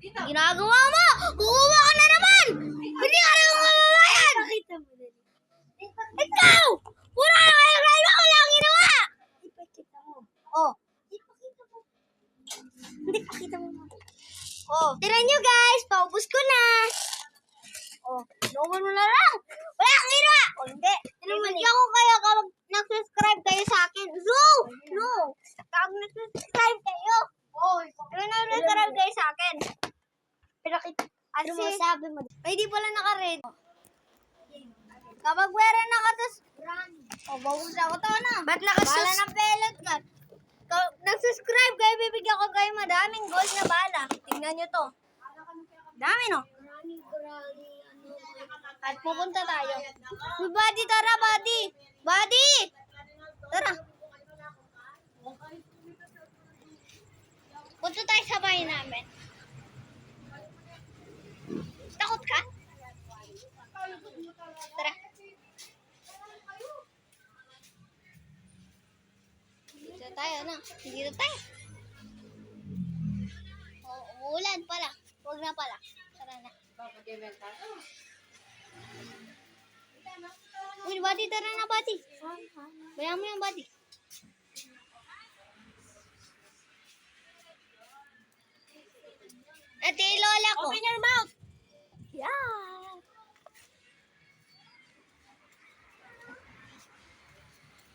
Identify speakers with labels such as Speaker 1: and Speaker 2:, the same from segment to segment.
Speaker 1: Ginagawa mo! Kukuha ka na naman! Hindi ka naman mamamayad! Ikaw! Pura ka kayo kayo! Wala kang ginawa!
Speaker 2: Ipakita mo.
Speaker 1: Oh.
Speaker 2: Ipakita mo. Hindi, pakita mo.
Speaker 1: Oh. Tira nyo guys! Paubos ko na! Oh. Logan mo na lang! Wala kang ginawa! Oh, hindi. Tinamagyan ko kayo kapag nag-subscribe kayo sa akin. No! Kapag nag-subscribe kayo. Oh. Kapag nag-subscribe kayo sa akin.
Speaker 2: Ano mo sabi mo?
Speaker 1: Ay, di pala naka-red. Kapag meron nakatas... O, bawus ako to na.
Speaker 2: Ba't nakasus-
Speaker 1: Bala ng pellet ka. Nag-subscribe kayo, bibigyan ko kayo madaming gold na bala. Tingnan nyo to. Dami, no? At pupunta tayo. Uy, buddy, tara, buddy. Buddy! Tara. Punta tayo sa bahay namin. Takot ka? Tara. Dito tayo, no? Dito tayo. Oh, umuulan pala. Huwag na pala. Tara na. Uy, buddy, tara na, buddy. Bayan mo yung buddy. Ate, lola ko.
Speaker 2: Open your mouth.
Speaker 1: Yeah.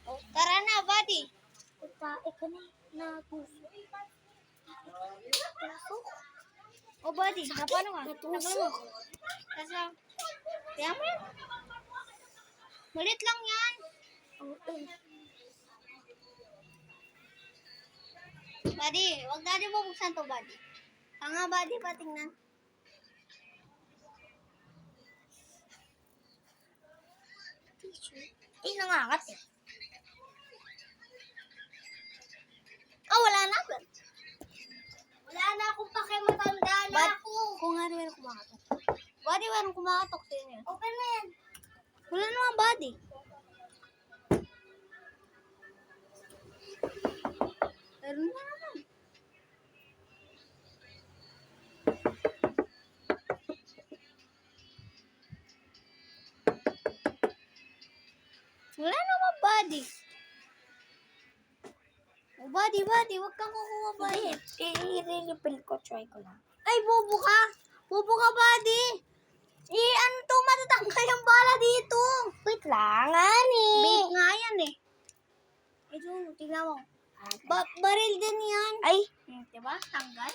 Speaker 1: Oh, tara na, buddy.
Speaker 2: Ikaw na puso.
Speaker 1: Oh, buddy, napano ka?
Speaker 2: Natusok.
Speaker 1: Kasi, kaya mo yan. Malit lang yan. Buddy, wag natin bubuksan to, buddy. Tanga, buddy, patingnan.
Speaker 2: Nangangat eh.
Speaker 1: Oh, wala na.
Speaker 2: Wala na akong pakimatanda na
Speaker 1: Bad,
Speaker 2: ako.
Speaker 1: kung nga meron kumakatok. Buddy, meron kumakatok sa inyo.
Speaker 2: Open mo yan.
Speaker 1: Wala naman, buddy. Meron na naman. Wala naman, buddy. Oh, buddy, wag kang kukuha, buddy.
Speaker 2: I-refill ko. Try ko lang.
Speaker 1: Ay, bobo ka. Bobo ka, buddy. Ano to, matatanggal yung bala dito.
Speaker 2: Wait lang, ani.
Speaker 1: Babe nga yan eh. Ito, tignan mo. Baril din yan.
Speaker 2: Ay,
Speaker 1: Diba? Tanggal.